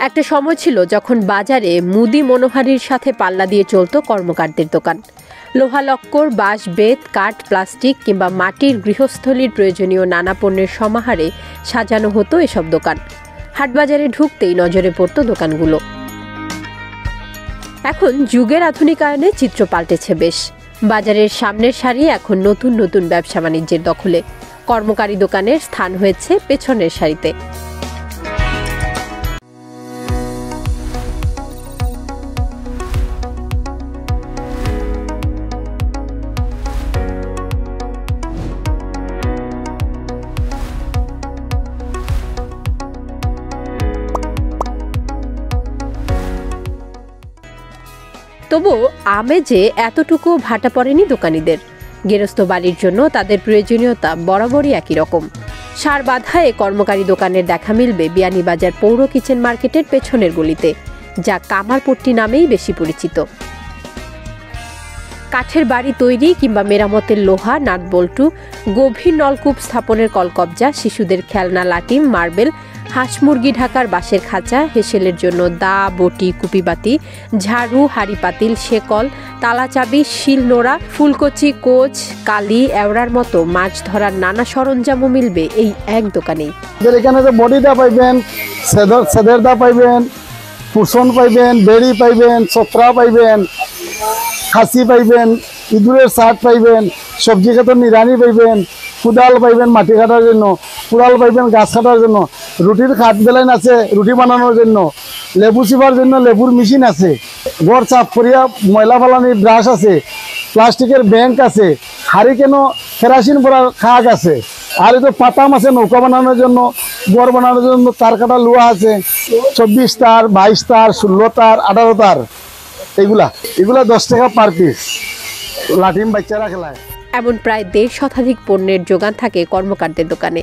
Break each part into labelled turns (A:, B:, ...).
A: একটা সময় ছিল যখন বাজারে মুদি মনোহারীর সাথে পাল্লা দিয়ে চলত কর্মকারদের দোকান। লোহা লক্কর, বাঁশ, বেত, কাঠ, প্লাস্টিক কিংবা মাটির গৃহস্থলীর প্রয়োজনীয় নানা পণ্যের সমাহারে সাজানো হতো এসব দোকান। হাটবাজারে ঢুকতেই নজরে পড়ত দোকানগুলো। এখন যুগের আধুনিকায়নে চিত্র পাল্টেছে বেশ। বাজারের সামনের সারি এখন নতুন নতুন ব্যবসা বাণিজ্যের দখলে। কর্মকারী দোকানের স্থান হয়েছে পেছনের সারিতে। তবু আমেজে এতটুকু ভাটা পড়েনি দোকানিদের। গেরস্ত বাড়ির জন্য তাদের প্রয়োজনীয়তা বরাবরই একই রকম। সার বাঁধায় কর্মকারী দোকানের দেখা মিলবে বিয়ানীবাজার পৌর কিচেন মার্কেটের পেছনের গলিতে, যা কামারপট্টি নামেই বেশি পরিচিত। কাঠের বাড়ি তৈরি কিংবা মেরামতের লোহা, নাটবল্টু, গভীর নলকূপ স্থাপনের কলকবজা, শিশুদের খেলনা, লাটিম, মার্বেল, হাঁস মুরগি ঢাকার বাঁশের খাঁচা, হেসেলের জন্য দা, বটি, কুপিবাতি, ঝাড়ু, হাঁড়ি পাতিল, শেকল, তালাচাবি, শিলনোড়া, ফুলকচি, কোচ, কালি, এওড়ার মতো মাছ ধরার নানা সরঞ্জামও মিলবে এই এক দোকানেই।
B: এখানে বডি দা পাইবেন, সেদের দা পাইবেন, পুষণ পাইবেন, বেড়ি পাইবেন, ছত্রা পাইবেন, খাসি পাইবেন, ইঁদুরের শার্ট পাইবেন, সবজি খাতের নিরানি পাইবেন, কুদাল পাইবেন মাটি কাটার জন্য, কুড়াল পাইবেন গাছ কাটার জন্য, রুটির খাট বেলাইন আছে রুটি বানানোর জন্য, লেবু চিপার জন্য লেবুর মেশিন আছে, ঘর সাফ করিয়া ময়লা ফালানির ব্রাশ আছে, প্লাস্টিকের ব্যাংক আছে, হারিকেন কেরাসিন ভরার খাক আছে, আর এই তো পাতাম আছে নৌকা বানানোর জন্য, ঘর বানানোর জন্য তার কাটা লোহা আছে, 24 তার, 22 তার, 16 তার, 18 তার। এগুলা 10 টাকা পার পিস। লাঠিম বাচ্চারা খেলায়।
A: এমন প্রায় 1.5 শতাধিক পণ্যের যোগান থাকে কর্মকারদের দোকানে।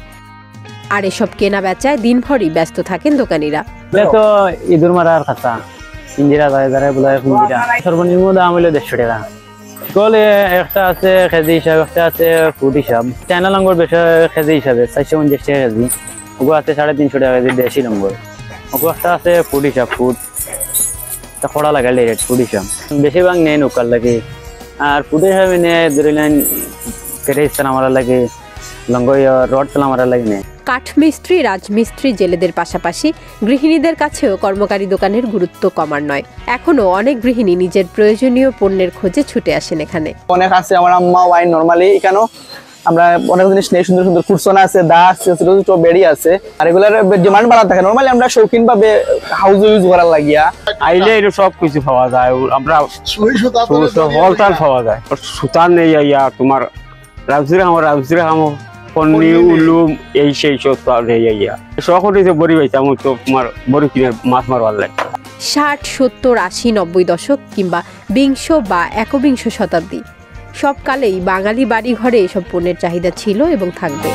A: আর এসব কেনা বেচায় দিনভরই ব্যস্ত থাকেন দোকানিরা।
C: তো ইঁদুর মারার খাতা ইঞ্জিরা সর্বনিম্ন দাম হইল 150 টাকা। কলে একটা আছে কেজি হিসাব, একটা আছে ফুট হিসাব। চায়না লঙ্গর বেশি কেজি হিসাবে 450 টাকা কেজি। ওগুলো আছে 350 টাকা কেজি দেশি লঙ্গর। ওগুলো একটা আছে ফুট হিসাব, ফুট খড়া লাগাইলে রেট ফুট হিসাব। বেশিরভাগ নেই নৌকার লাগে, আর ফুট হিসাবে নিয়ে ধরিলেন কেটে ইস্তান আমার লাগে, লঙ্গ রড তেল আমার লাগে নেই।
A: কাঠমিস্ত্রি, রাজমিস্ত্রি, জেলেদের পাশাপাশি গৃহিণীদের কাছেও কর্মকারী দোকানের গুরুত্ব কমার নয়। এখনো অনেক গৃহিণী নিজের প্রয়োজনীয় পণ্যের খোঁজে ছুটে আসেন এখানে।
D: অনেক আছে আমার আম্মা ওয়াইন নরমালি এখানেও আমরা অনেক জিনিস নেই, সুন্দর সুন্দর কুরসনা আছে, দা আছে, ছোট ছোট বেড়ি আছে, আর এগুলার ডিমান্ড বাড়া থাকে। নরমালি আমরা শৌখিন ভাবে হাউস ইউজ করার লাগিয়া
C: আইলে এটা সব কিছু পাওয়া যায়। আমরা হলতাল পাওয়া যায়, সুতার নেই ইয়া তোমার রাউসিরা আমার পন্নি উলুম এই সেই সব ইয়া সকল বড়ি পাইছে আমার তো তোমার বড়ি কিনে মাছ মারবার লাগে।
A: 60, 70, 80, 90 দশক কিংবা বিংশ বা একবিংশ শতাব্দী সব কালেই বাঙালি বাড়ি ঘরে এসব পণ্যের চাহিদা ছিল এবং থাকবে।